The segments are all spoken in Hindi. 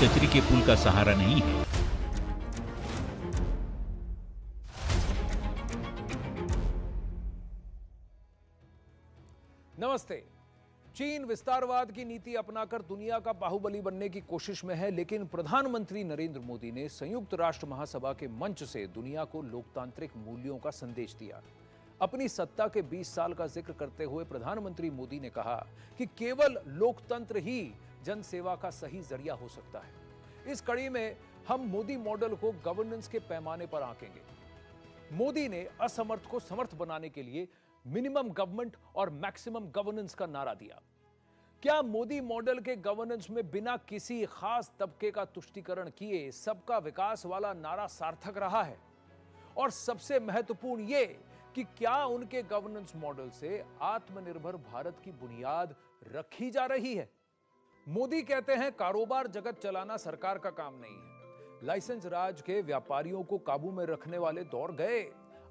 चचरी के पुल का सहारा नहीं है। नमस्ते। चीन विस्तारवाद की नीति अपनाकर दुनिया का बाहुबली बनने की कोशिश में है, लेकिन प्रधानमंत्री नरेंद्र मोदी ने संयुक्त राष्ट्र महासभा के मंच से दुनिया को लोकतांत्रिक मूल्यों का संदेश दिया। अपनी सत्ता के 20 साल का जिक्र करते हुए प्रधानमंत्री मोदी ने कहा कि केवल लोकतंत्र ही जनसेवा का सही जरिया हो सकता है। इस कड़ी में हम मोदी मॉडल को गवर्नेंस के पैमाने पर आंकेंगे। मोदी ने असमर्थ को समर्थ बनाने के लिए मिनिमम गवर्नमेंट और मैक्सिमम गवर्नेंस का नारा दिया। क्या मोदी मॉडल के गवर्नेंस में बिना किसी खास तबके का तुष्टीकरण किए सबका विकास वाला नारा सार्थक रहा है? और सबसे महत्वपूर्ण ये कि क्या उनके गवर्नेंस मॉडल से आत्मनिर्भर भारत की बुनियाद रखी जा रही है? मोदी कहते हैं कारोबार जगत चलाना सरकार का काम नहीं है। लाइसेंस राज के व्यापारियों को काबू में रखने वाले दौर गए।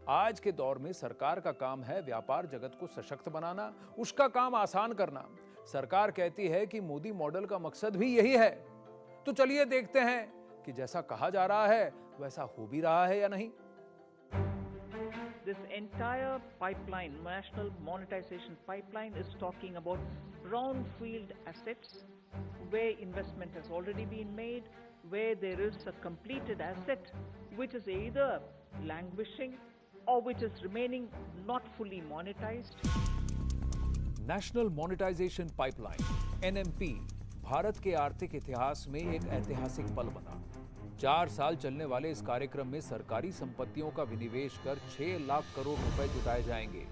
आज के दौर में सरकार का काम है व्यापार जगत को सशक्त बनाना, उसका काम आसान करना। सरकार कहती है कि मोदी मॉडल का मकसद भी यही है। तो चलिए देखते हैं कि जैसा कहा जा रहा है वैसा हो भी रहा है या नहीं। This entire pipeline, national monetization pipeline, is talking about brownfield assets where investment has already been made, where there is a completed asset which is either languishing or which is remaining not fully monetized. National monetisation pipeline (NMP) Bharat के आर्थिक इतिहास में एक ऐतिहासिक पल बना। 4 साल चलने वाले इस कार्यक्रम में सरकारी संपत्तियों का विनिवेश कर 6 लाख करोड़ रुपए जुटाए जाएंगे,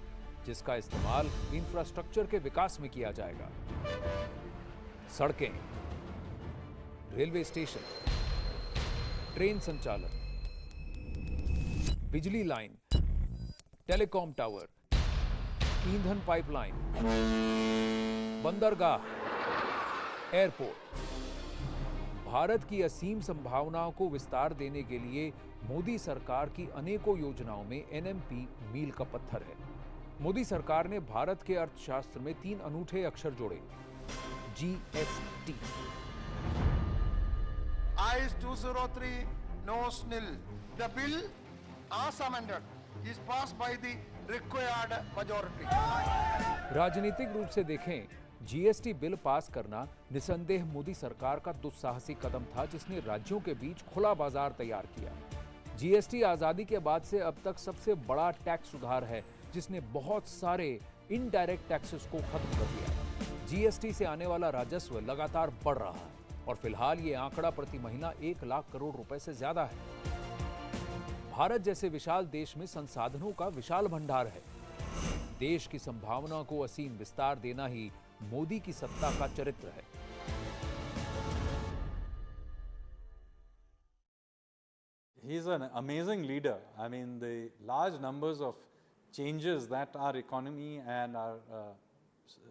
जिसका इस्तेमाल इंफ्रास्ट्रक्चर के विकास में किया जाएगा। सड़कें, रेलवे स्टेशन, ट्रेन संचालन, बिजली लाइन, टेलीकॉम टावर, ईंधन पाइपलाइन, बंदरगाह, एयरपोर्ट। भारत की असीम संभावनाओं को विस्तार देने के लिए मोदी सरकार की अनेकों योजनाओं में NMP मील का पत्थर है। मोदी सरकार ने भारत के अर्थशास्त्र में 3 अनूठे अक्षर जोड़े: GST। Ayes 203, noes nil. The bill, as amended, is passed by the required majority. राजनीतिक रूप से देखें, GST बिल पास करना निसंदेह मोदी सरकार का दुस्साहसिक कदम था, जिसने राज्यों के बीच खुला बाजार तैयार किया। GST आजादी के बाद से अब तक सबसे बड़ा टैक्स सुधार है, जिसने बहुत सारे इनडायरेक्ट टैक्सेस को खत्म कर दिया। GST से आने वाला राजस्व लगातार बढ़ रहा है और फिलहाल ये आंकड़ा प्रति महीना 1 लाख करोड़ रुपए से ज्यादा है। भारत जैसे विशाल देश में संसाधनों का विशाल भंडार है। देश की संभावनाओं को असीम विस्तार देना ही मोदी की सत्ता का चरित्र है। He is an amazing leader. I mean, the large numbers of changes that our economy and our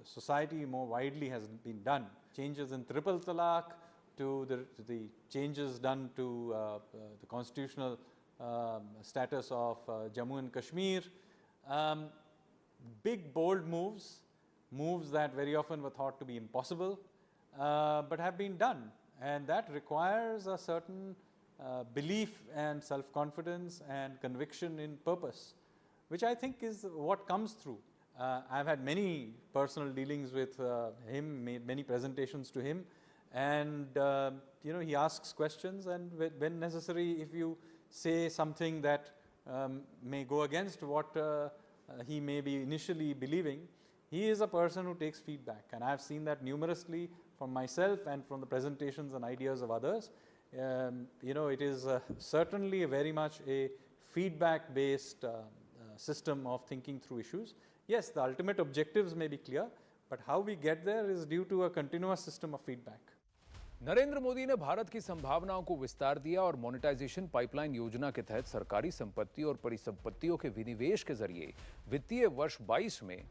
society more widely has been done. Changes in triple talaq to the changes done to the constitutional status of Jammu and Kashmir. Big, bold moves that very often were thought to be impossible, but have been done. And that requires a certain belief and self-confidence and conviction in purpose, which I think is what comes through. I've had many personal dealings with him, made many presentations to him, and he asks questions, and when necessary, if you say something that may go against what he may be initially believing, he is a person who takes feedback, and I have seen that numerously from myself and from the presentations and ideas of others. It is certainly very much a feedback-based system of thinking through issues. Yes, the ultimate objectives may be clear, but how we get there is due to a continuous system of feedback. Narendra Modi ने भारत की संभावनाओं को विस्तार दिया और मोनेटाइजेशन पाइपलाइन योजना के तहत सरकारी संपत्ति और परिसंपत्तियों के विनिवेश के जरिए वित्तीय वर्ष 22 में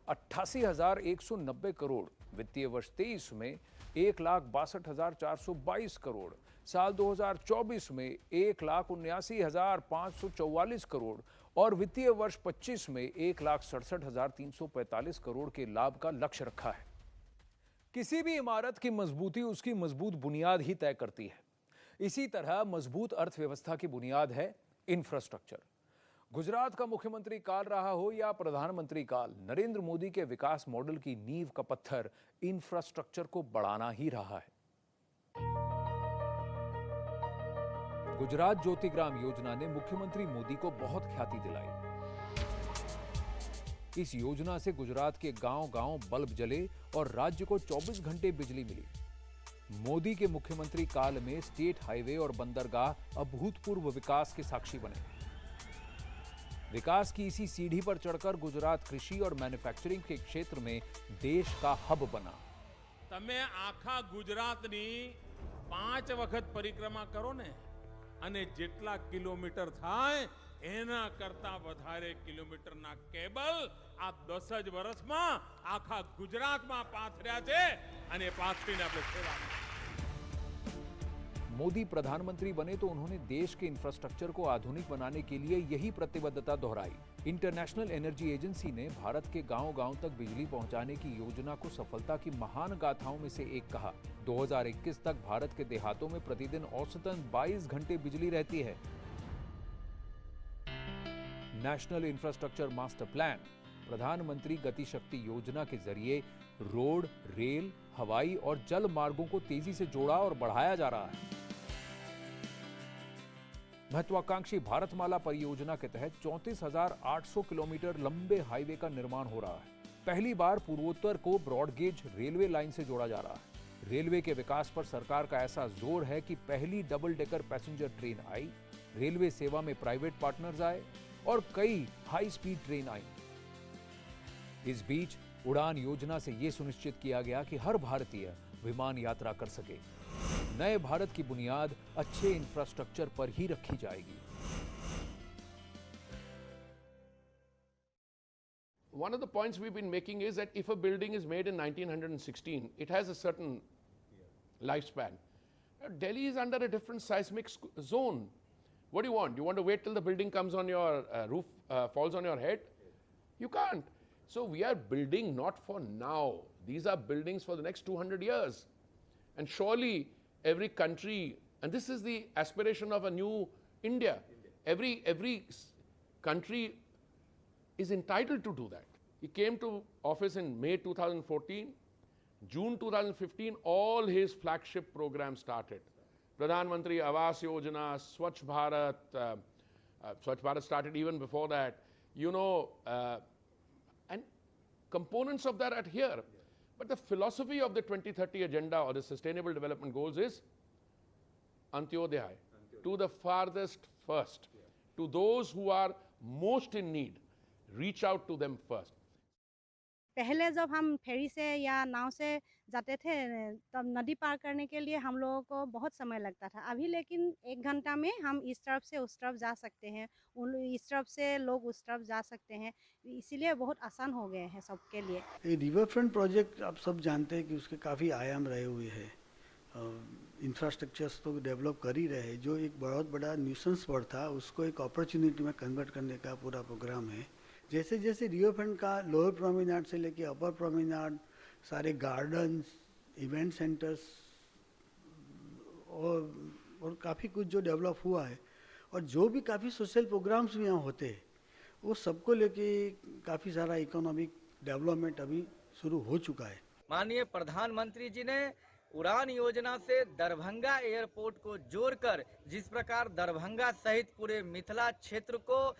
88,190 करोड़, वित्तीय वर्ष 23 में 1,62,422 करोड़, साल 2024 में 1,79,544 करोड़ और वित्तीय वर्ष 25 में 1,67,345 करोड़ के लाभ का लक्ष्य रखा है। किसी भी इमारत की मजबूती उसकी मजबूत बुनियाद ही तय करती है। इसी तरह मजबूत अर्थव्यवस्था की बुनियाद है इंफ्रास्ट्रक्चर। गुजरात का मुख्यमंत्री काल रहा हो या प्रधानमंत्री काल, नरेंद्र मोदी के विकास मॉडल की नींव का पत्थर इंफ्रास्ट्रक्चर को बढ़ाना ही रहा है। गुजरात ज्योतिग्राम योजना ने मुख्यमंत्री मोदी को बहुत ख्याति दिलाई। इस योजना से गुजरात के गांव-गांव बल्ब जले और राज्य को 24 घंटे बिजली मिली। मोदी के मुख्यमंत्री काल में स्टेट हाईवे और बंदरगाह अभूतपूर्व विकास के साक्षी बने। विकास की इसी सीढ़ी पर चढ़कर गुजरात कृषि और मैन्युफैक्चरिंग के क्षेत्र में देश का हब बना। તમે આખા ગુજરાતની 5 વખત પરિક્રમા કરો ને અને જેટલા કિલોમીટર થાય એના કરતા વધારે કિલોમીટરના કેબલ આ 10 જ વર્ષમાં આખા ગુજરાતમાં પાથર્યા છે અને પાથરીને આપણે સેવા કરી। मोदी प्रधानमंत्री बने तो उन्होंने देश के इंफ्रास्ट्रक्चर को आधुनिक बनाने के लिए यही प्रतिबद्धता दोहराई। इंटरनेशनल एनर्जी एजेंसी ने भारत के गांव-गांव तक बिजली पहुंचाने की योजना को सफलता की महान गाथाओं में से एक कहा। 2021 तक भारत के देहातों में प्रतिदिन औसतन 22 घंटे बिजली रहती है। नेशनल इंफ्रास्ट्रक्चर मास्टर प्लान, प्रधानमंत्री गति शक्ति योजना के जरिए रोड, रेल, हवाई और जल मार्गों को तेजी से जोड़ा और बढ़ाया जा रहा है। महत्वाकांक्षी भारतमाला परियोजना के तहत 34,800 किलोमीटर लंबे हाईवे का निर्माण हो रहा है। पहली बार पूर्वोत्तर को ब्रॉडगेज रेलवे लाइन से जोड़ा जा रहा है। रेलवे के विकास पर सरकार का ऐसा जोर है कि पहली डबल डेकर पैसेंजर ट्रेन आई, रेलवे सेवा में प्राइवेट पार्टनर्स आए और कई हाई स्पीड ट्रेन आई। इस बीच उड़ान योजना से यह सुनिश्चित किया गया कि हर भारतीय विमान यात्रा कर सके। नए भारत की बुनियाद अच्छे इंफ्रास्ट्रक्चर पर ही रखी जाएगी। One of the points we've been making is that if a building is made in 1916, it has a certain lifespan. Delhi is under a different seismic zone. What do you want? You want to wait till the building comes on your roof, falls on your head? You can't. So we are building not for now. These are buildings for the next 200 years. And surely every country, and this is the aspiration of a new India. Every country is entitled to do that. He came to office in May 2014. June 2015, all his flagship programs started. Pradhan Mantri Awas Yojana, Swachh Bharat, Swachh Bharat started even before that, you know, and components of that are here. But the philosophy of the 2030 agenda or the sustainable development goals is Antyodaya, to the farthest first, to those who are most in need, reach out to them first. पहले जब हम फेरी से या नाव से जाते थे तब नदी पार करने के लिए हम लोगों को बहुत समय लगता था। अभी लेकिन 1 घंटा में हम इस तरफ से उस तरफ जा सकते हैं, इस तरफ से लोग उस तरफ जा सकते हैं, इसीलिए बहुत आसान हो गए हैं सबके लिए। ये रिवर फ्रंट प्रोजेक्ट आप सब जानते हैं कि उसके काफ़ी आयाम रहे हुए हैं। इंफ्रास्ट्रक्चर्स तो डेवलप कर ही रहे हैं। जो एक बहुत बड़ा न्यूसेंस वर्ड था उसको एक अपॉर्चुनिटी में कन्वर्ट करने का पूरा प्रोग्राम है। जैसे जैसे रिवर फ्रंट का लोअर प्रोमेनाड से लेके अपर प्रोमेनाड, सारे गार्डन्स, इवेंट सेंटर्स और काफ़ी कुछ जो डेवलप हुआ है और जो भी काफ़ी सोशल प्रोग्राम्स भी यहाँ होते हैं वो सबको लेके काफ़ी सारा इकोनॉमिक डेवलपमेंट अभी शुरू हो चुका है। माननीय प्रधानमंत्री जी ने उड़ान योजना से दरभंगा एयरपोर्ट को जोड़कर जिस प्रकार दरभंगा सहित पूरे मिथिला क्षेत्र को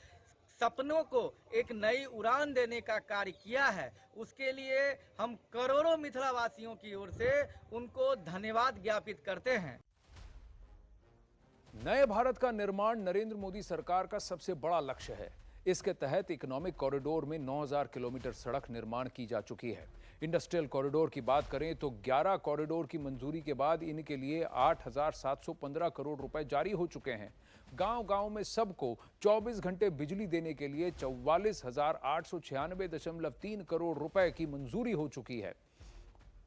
सपनों को एक नई उड़ान देने का कार्य किया है, उसके लिए हम करोड़ों मिथिला वासियों की ओर से उनको धन्यवाद ज्ञापित करते हैं। नए भारत का निर्माण नरेंद्र मोदी सरकार का सबसे बड़ा लक्ष्य है। इसके तहत इकोनॉमिक कॉरिडोर में 9,000 किलोमीटर सड़क निर्माण की जा चुकी है। इंडस्ट्रियल कॉरिडोर की बात करें तो 11 कॉरिडोर की मंजूरी के बाद इनके लिए 8,715 करोड़ रुपए जारी हो चुके हैं। गांव-गांव में सबको 24 घंटे बिजली देने के लिए 44,896.3 करोड़ रुपए की मंजूरी हो चुकी है।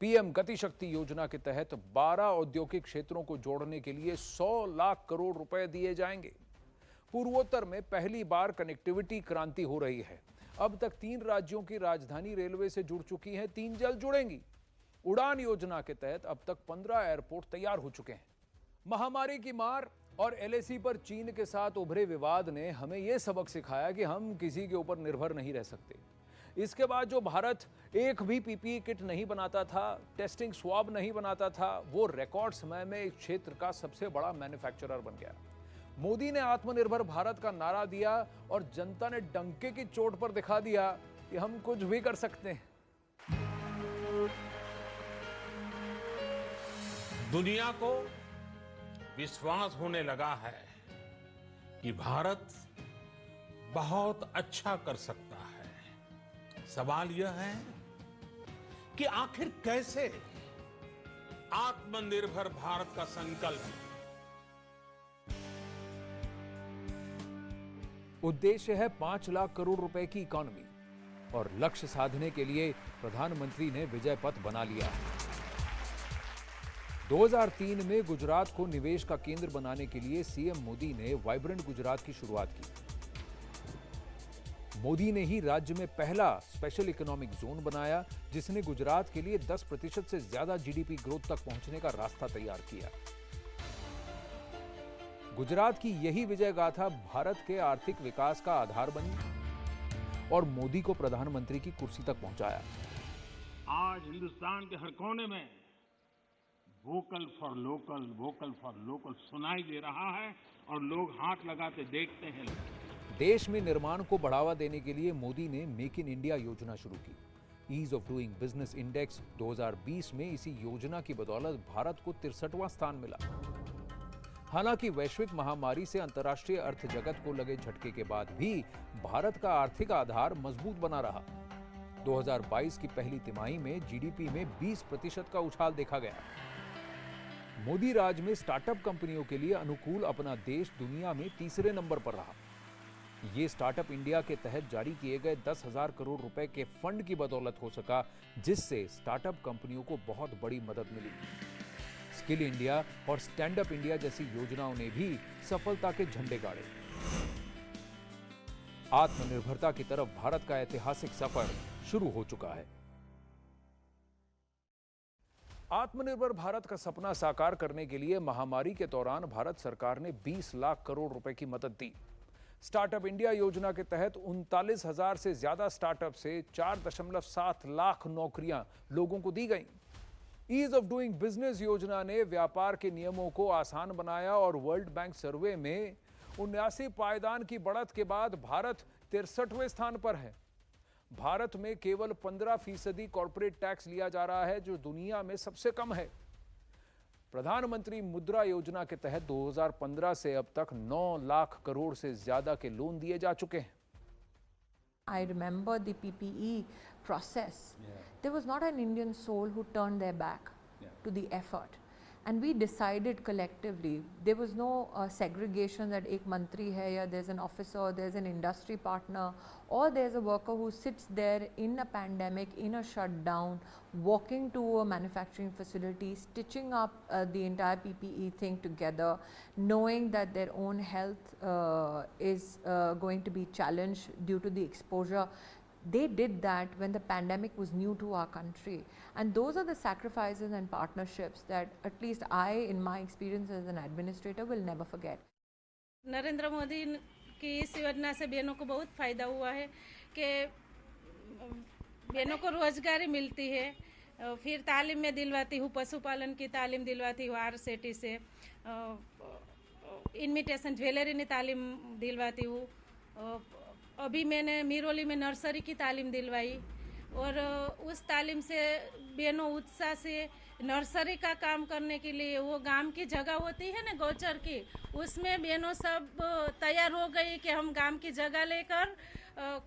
पीएम गति शक्ति योजना के तहत 12 औद्योगिक क्षेत्रों को जोड़ने के लिए 100 लाख करोड़ रुपए दिए जाएंगे। पूर्वोत्तर में पहली बार कनेक्टिविटी क्रांति हो रही है। अब तक 3 राज्यों की राजधानी रेलवे से जुड़ चुकी हैं, 3 जल्द जुड़ेंगी। उड़ान योजना के तहत अब तक 15 एयरपोर्ट तैयार हो चुके हैं। महामारी की मार और एलएसी पर चीन के साथ उभरे विवाद ने हमें यह सबक सिखाया कि हम किसी के ऊपर निर्भर नहीं रह सकते। इसके बाद जो भारत एक भी पीपीई किट नहीं बनाता था, टेस्टिंग स्वाब नहीं बनाता था, वो रिकॉर्ड समय में इस क्षेत्र का सबसे बड़ा मैन्युफैक्चरर बन गया। मोदी ने आत्मनिर्भर भारत का नारा दिया और जनता ने डंके की चोट पर दिखा दिया कि हम कुछ भी कर सकते हैं। दुनिया को विश्वास होने लगा है कि भारत बहुत अच्छा कर सकता है। सवाल यह है कि आखिर कैसे आत्मनिर्भर भारत का संकल्प उद्देश्य है 5 लाख करोड़ रुपए की इकोनॉमी और लक्ष्य साधने के लिए प्रधानमंत्री ने विजय पथ बना लिया है। 2003 में गुजरात को निवेश का केंद्र बनाने के लिए सीएम मोदी ने वाइब्रेंट गुजरात की शुरुआत की। मोदी ने ही राज्य में पहला स्पेशल इकोनॉमिक जोन बनाया, जिसने गुजरात के लिए 10% से ज्यादा जीडीपी ग्रोथ तक पहुंचने का रास्ता तैयार किया। गुजरात की यही विजय गाथा भारत के आर्थिक विकास का आधार बनी और मोदी को प्रधानमंत्री की कुर्सी तक पहुंचाया। आज हिंदुस्तान के हर कोने में वोकल फॉर लोकल सुनाई दे रहा है और लोग हाथ लगाते देखते हैं। देश में निर्माण को बढ़ावा देने के लिए मोदी ने मेक इन इंडिया योजना शुरू की। Ease of doing business index 2020 में इसी योजना की बदौलत भारत को 63वां स्थान मिला। हालांकि वैश्विक महामारी से अंतर्राष्ट्रीय अर्थ जगत को लगे झटके के बाद भी भारत का आर्थिक आधार मजबूत बना रहा। 2022 की पहली तिमाही में जीडीपी में 20% का उछाल देखा गया। मोदी राज में स्टार्टअप कंपनियों के लिए अनुकूल अपना देश दुनिया में तीसरे नंबर पर रहा। ये स्टार्टअप इंडिया के तहत जारी किए गए 10,000 करोड़ रुपए के फंड की बदौलत हो सका, जिससे स्टार्टअप कंपनियों को बहुत बड़ी मदद मिली। स्किल इंडिया और स्टैंड अप इंडिया जैसी योजनाओं ने भी सफलता के झंडे गाड़े। आत्मनिर्भरता की तरफ भारत का ऐतिहासिक सफर शुरू हो चुका है। आत्मनिर्भर भारत का सपना साकार करने के लिए महामारी के दौरान भारत सरकार ने 20 लाख करोड़ रुपए की मदद दी। स्टार्टअप इंडिया योजना के तहत 39,000 से ज्यादा स्टार्टअप से 4.7 लाख नौकरियां लोगों को दी गईं। ईज ऑफ डूइंग बिजनेस योजना ने व्यापार के नियमों को आसान बनाया और वर्ल्ड बैंक सर्वे में 79 पायदान की बढ़त के बाद भारत 63वें स्थान पर है। भारत में केवल 15% कॉर्पोरेट टैक्स लिया जा रहा है, जो दुनिया में सबसे कम है। प्रधानमंत्री मुद्रा योजना के तहत 2015 से अब तक 9 लाख करोड़ से ज्यादा के लोन दिए जा चुके हैं। I remember the PPE process. There was not an Indian soul who turned their back to the effort. And we decided collectively, there was no segregation that ek mantri hai ya there's an officer, there's an industry partner, or there's a worker who sits there in a pandemic, in a shutdown, walking to a manufacturing facility, stitching up the entire PPE thing together, knowing that their own health is going to be challenged due to the exposure. They did that when the pandemic was new to our country, and those are the sacrifices and partnerships that at least I, in my experience as an administrator, will never forget. Narendra Modi की इस योजना से बहनों को बहुत फ़ायदा हुआ है कि बहनों को रोजगारी मिलती है। फिर तालीम में दिलवाती हूँ, पशुपालन की तालीम दिलवाती हूँ RCT से, इमिटेशन ज्वेलरी ने तालीम दिलवाती हूँ। अभी मैंने मिरोली में नर्सरी की तालीम दिलवाई और उस तालीम से बहनों उत्साह से नर्सरी का काम करने के लिए, वो गांव की जगह होती है ना गोचर की, उसमें बहनों सब तैयार हो गई कि हम गांव की जगह लेकर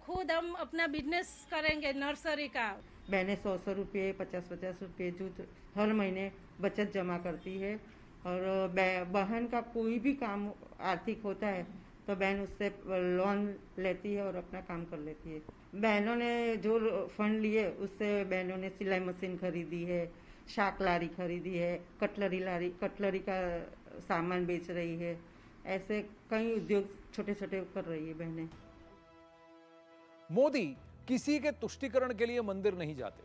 खुद हम अपना बिजनेस करेंगे नर्सरी का। बहनें 100 रुपये 50 रुपये जो हर महीने बचत जमा करती है और बहन का कोई भी काम आर्थिक होता है तो बहन उससे लोन लेती है और अपना काम कर लेती है। बहनों ने जो फंड लिए उससे बहनों ने सिलाई मशीन खरीदी है, शाक लारी खरीदी है, कटलरी का सामान बेच रही है। ऐसे कई उद्योग छोटे छोटे कर रही है बहनें। मोदी किसी के तुष्टीकरण के लिए मंदिर नहीं जाते,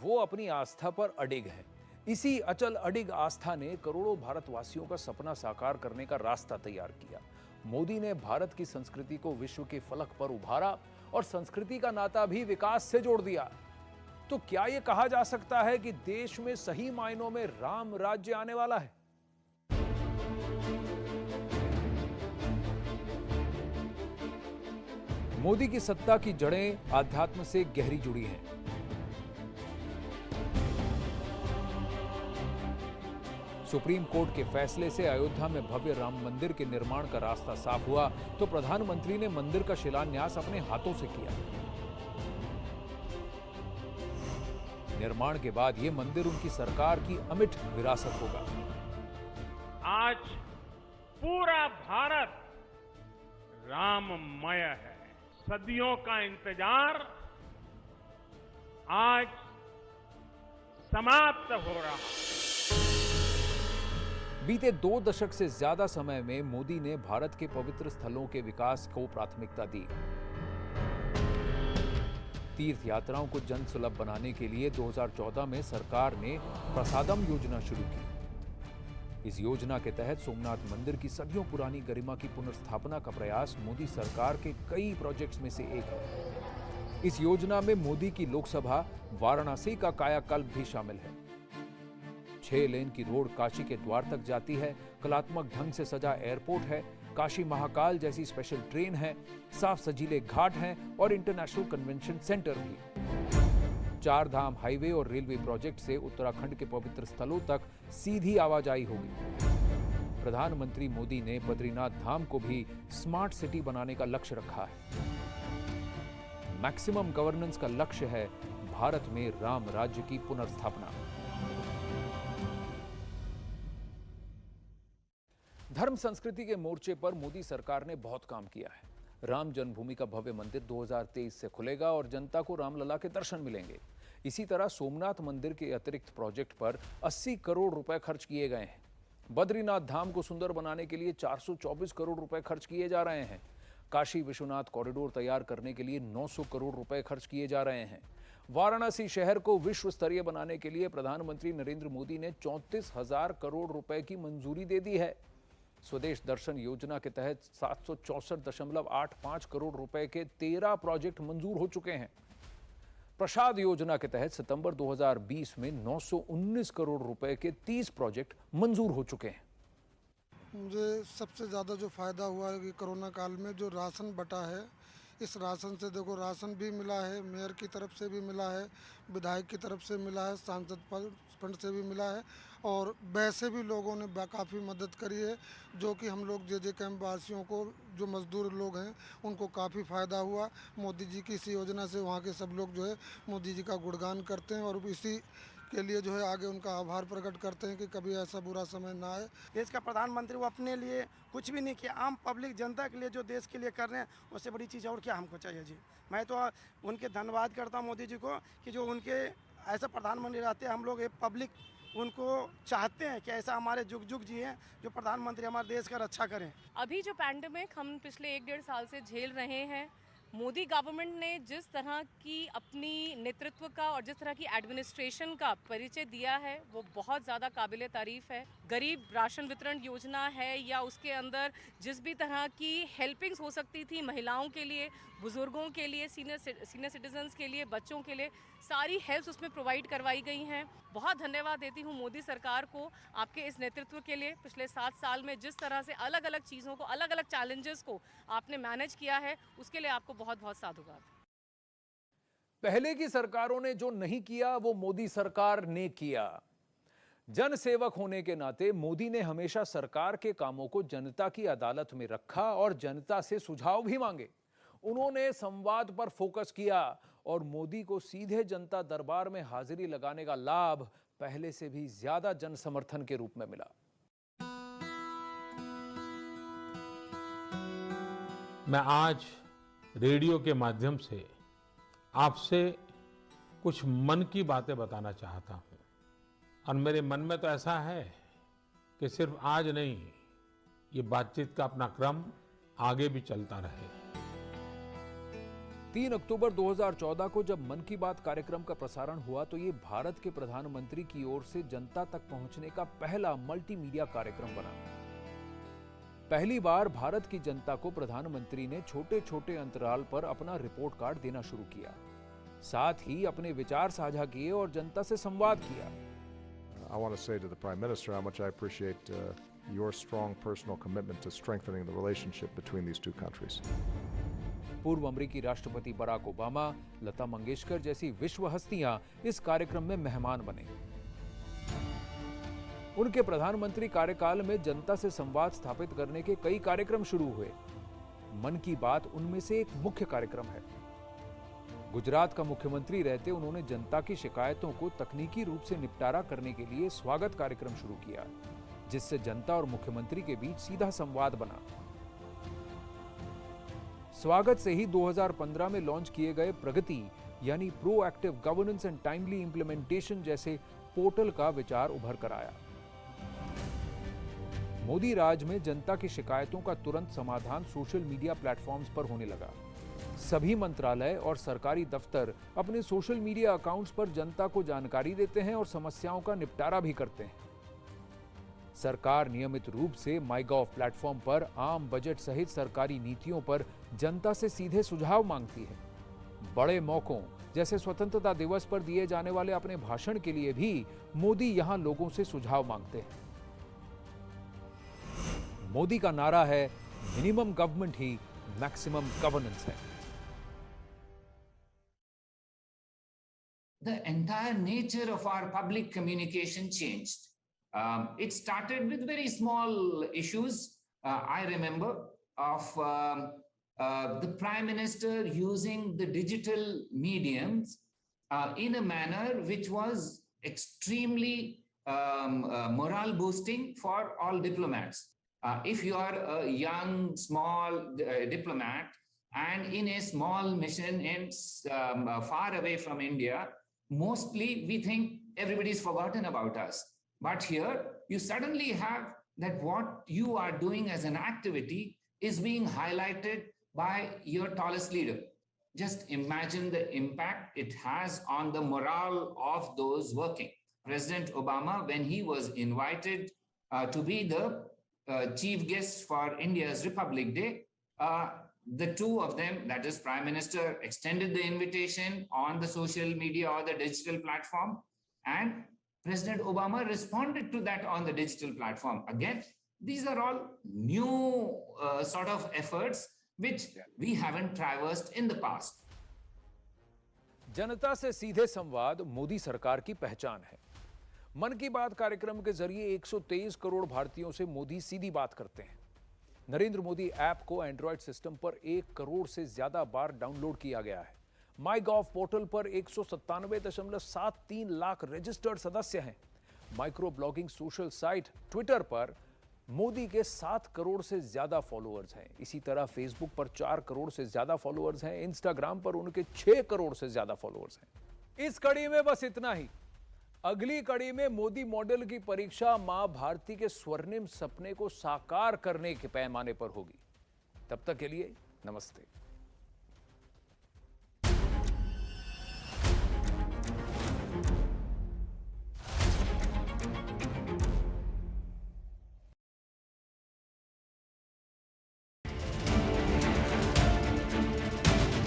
वो अपनी आस्था पर अडिग हैं। इसी अचल अडिग आस्था ने करोड़ों भारतवासियों का सपना साकार करने का रास्ता तैयार किया। मोदी ने भारत की संस्कृति को विश्व के फलक पर उभारा और संस्कृति का नाता भी विकास से जोड़ दिया। तो क्या यह कहा जा सकता है कि देश में सही मायनों में राम राज्य आने वाला है? मोदी की सत्ता की जड़ें आध्यात्म से गहरी जुड़ी हैं। सुप्रीम कोर्ट के फैसले से अयोध्या में भव्य राम मंदिर के निर्माण का रास्ता साफ हुआ तो प्रधानमंत्री ने मंदिर का शिलान्यास अपने हाथों से किया। निर्माण के बाद यह मंदिर उनकी सरकार की अमिट विरासत होगा। आज पूरा भारत राममय है। सदियों का इंतजार आज समाप्त हो रहा है। बीते 2 दशक से ज्यादा समय में मोदी ने भारत के पवित्र स्थलों के विकास को प्राथमिकता दी। तीर्थ यात्राओं को जन सुलभ बनाने के लिए 2014 में सरकार ने प्रसादम योजना शुरू की। इस योजना के तहत सोमनाथ मंदिर की सदियों पुरानी गरिमा की पुनर्स्थापना का प्रयास मोदी सरकार के कई प्रोजेक्ट्स में से एक है। इस योजना में मोदी की लोकसभा वाराणसी का कायाकल्प भी शामिल है। 6 लेन की रोड काशी के द्वार तक जाती है। कलात्मक ढंग से सजा एयरपोर्ट है। काशी महाकाल जैसी स्पेशल ट्रेन है। साफ सजीले घाट हैं और इंटरनेशनल कन्वेंशन सेंटर भी। 4 धाम हाईवे और रेलवे प्रोजेक्ट से उत्तराखंड के पवित्र स्थलों तक सीधी आवाजाही होगी। प्रधानमंत्री मोदी ने बद्रीनाथ धाम को भी स्मार्ट सिटी बनाने का लक्ष्य रखा है। मैक्सिमम गवर्नेंस का लक्ष्य है भारत में राम राज्य की पुनर्स्थापना। धर्म संस्कृति के मोर्चे पर मोदी सरकार ने बहुत काम किया है। राम जन्मभूमि का भव्य मंदिर 2023 से खुलेगा और जनता को रामलला के दर्शन मिलेंगे। इसी तरह सोमनाथ मंदिर के अतिरिक्त प्रोजेक्ट पर 80 करोड़ रुपए खर्च किए गए हैं। बद्रीनाथ धाम को सुंदर बनाने के लिए 424 करोड़ रुपए खर्च किए जा रहे हैं। काशी विश्वनाथ कॉरिडोर तैयार करने के लिए 900 करोड़ रुपए खर्च किए जा रहे हैं। वाराणसी शहर को विश्व स्तरीय बनाने के लिए प्रधानमंत्री नरेंद्र मोदी ने 34,000 करोड़ रुपए की मंजूरी दे दी है। स्वदेश दर्शन योजना के तहत 764.85 करोड़ रुपए के 13 प्रोजेक्ट मंजूर हो चुके हैं। प्रसाद योजना के तहत सितंबर 2020 में 919 करोड़ रुपए के 30 प्रोजेक्ट मंजूर हो चुके हैं। मुझे सबसे ज़्यादा जो फ़ायदा हुआ है कि कोरोना काल में जो राशन बटा है, इस राशन से देखो राशन भी मिला है, मेयर की तरफ से भी मिला है, विधायक की तरफ से मिला है, सांसद फंड से भी मिला है और वैसे भी लोगों ने काफ़ी मदद करी है। जो कि हम लोग जे कैंप वासियों को, जो मजदूर लोग हैं, उनको काफ़ी फ़ायदा हुआ। मोदी जी की इस योजना से वहाँ के सब लोग जो है मोदी जी का गुणगान करते हैं और इसी के लिए जो है आगे उनका आभार प्रकट करते हैं कि कभी ऐसा बुरा समय ना आए। देश का प्रधानमंत्री वो अपने लिए कुछ भी नहीं किया, आम पब्लिक जनता के लिए जो देश के लिए कर रहे हैं उससे बड़ी चीज़ और क्या हमको चाहिए जी। मैं तो उनके धन्यवाद करता हूँ मोदी जी को कि जो उनके ऐसा प्रधानमंत्री रहते हैं, हम लोग पब्लिक उनको चाहते हैं कि ऐसा हमारे जुग जुग जी हैं, जो प्रधानमंत्री हमारे देश का रक्षा करें। अभी जो पैंडेमिक हम पिछले 1-1.5 साल से झेल रहे हैं, मोदी गवर्नमेंट ने जिस तरह की अपनी नेतृत्व का और जिस तरह की एडमिनिस्ट्रेशन का परिचय दिया है वो बहुत ज़्यादा काबिले तारीफ है। गरीब राशन वितरण योजना है या उसके अंदर जिस भी तरह की हेल्पिंग्स हो सकती थी महिलाओं के लिए, बुजुर्गों के लिए, सीनियर सिटीजन्स के लिए, बच्चों के लिए, सारी हेल्प्स उसमें प्रोवाइड करवाई गई हैं। बहुत धन्यवाद देती हूँ मोदी सरकार को आपके इस नेतृत्व के लिए। पिछले 7 साल में जिस तरह से अलग अलग चीज़ों को, अलग अलग चैलेंजेस को आपने मैनेज किया है, उसके लिए आपको बहुत बहुत साधुवाद। पहले की सरकारों ने जो नहीं किया वो मोदी सरकार ने किया। जन सेवक होने के नाते मोदी ने हमेशा सरकार के कामों को जनता की अदालत में रखा और जनता से सुझाव भी मांगे। उन्होंने संवाद पर फोकस किया और मोदी को सीधे जनता दरबार में हाजिरी लगाने का लाभ पहले से भी ज्यादा जन समर्थन के रूप में मिला। मैं आज रेडियो के माध्यम से आपसे कुछ मन की बातें बताना चाहता हूं और मेरे मन में तो ऐसा है कि सिर्फ आज नहीं, ये बातचीत का अपना क्रम आगे भी चलता रहे। 3 अक्टूबर 2014 को जब मन की बात कार्यक्रम का प्रसारण हुआ तो ये भारत के प्रधानमंत्री की ओर से जनता तक पहुंचने का पहला मल्टीमीडिया कार्यक्रम बना। पहली बार भारत की जनता को प्रधानमंत्री ने छोटे छोटे अंतराल पर अपना रिपोर्ट कार्ड देना शुरू किया, साथ ही अपने विचार साझा किए और जनता से संवाद किया। I want to say to the Prime Minister how much I appreciate your strong personal commitment to strengthening the relationship between these two countries. पूर्व अमेरिकी राष्ट्रपति बराक ओबामा, लता मंगेशकर जैसी विश्व हस्तियां इस कार्यक्रम में मेहमान बने। उनके प्रधानमंत्री कार्यकाल में जनता से संवाद स्थापित करने के कई कार्यक्रम शुरू हुए। मन की बात उनमें से एक मुख्य कार्यक्रम है। गुजरात का मुख्यमंत्री रहते उन्होंने जनता की शिकायतों को तकनीकी रूप से निपटारा करने के लिए स्वागत कार्यक्रम शुरू किया, जिससे जनता और मुख्यमंत्री के बीच सीधा संवाद बना। स्वागत से ही 2015 में लॉन्च किए गए प्रगति यानी proactive governance and timely implementation जैसे पोर्टल का विचार उभर कर आया। मोदी राज में जनता की शिकायतों का तुरंत समाधान सोशल मीडिया प्लेटफॉर्म्स पर होने लगा। सभी मंत्रालय और सरकारी दफ्तर अपने सोशल मीडिया अकाउंट्स पर जनता को जानकारी देते हैं और समस्याओं का निपटारा भी करते हैं। सरकार नियमित रूप से माईगॉव प्लेटफॉर्म पर आम बजट सहित सरकारी नीतियों पर जनता से सीधे सुझाव मांगती है। बड़े मौकों जैसे स्वतंत्रता दिवस पर दिए जाने वाले अपने भाषण के लिए भी मोदी यहां लोगों से सुझाव मांगते हैं। मोदी का नारा है, मिनिमम गवर्नमेंट ही मैक्सिमम गवर्नेंस है। The entire nature of our public communication changed. It started with very small issues. I remember of the Prime Minister using the digital mediums in a manner which was extremely morale boosting for all diplomats. If you are a young, small diplomat and in a small mission and far away from India, mostly we think everybody's forgotten about us. But here you suddenly have that what you are doing as an activity is being highlighted by your tallest leader. Just imagine the impact it has on the morale of those working. President Obama, when he was invited to be the chief guest for India's Republic Day, the two of them, that is Prime Minister, extended the invitation on the social media or the digital platform, and President Obama responded to that on the digital platform. Again, these are all new sort of efforts which we haven't traversed in the past. जनता से सीधे संवाद मोदी सरकार की पहचान है। मन की बात कार्यक्रम के जरिए 123 करोड़ भारतीयों से मोदी सीधी बात करते हैं। नरेंद्र मोदी ऐप को एंड्रॉयड सिस्टम पर 1 करोड़ से ज्यादा बार डाउनलोड किया गया है। माईगॉव पोर्टल पर 197.73 लाख रजिस्टर्ड सदस्य हैं। Micro blogging social site Twitter पर मोदी के 7 करोड़ से ज्यादा फॉलोअर्स हैं। इसी तरह फेसबुक पर 4 करोड़ से ज्यादा फॉलोअर्स हैं। इंस्टाग्राम पर उनके 6 करोड़ से ज्यादा फॉलोअर्स हैं। इस कड़ी में बस इतना ही। अगली कड़ी में मोदी मॉडल की परीक्षा मां भारती के स्वर्णिम सपने को साकार करने के पैमाने पर होगी। तब तक के लिए नमस्ते।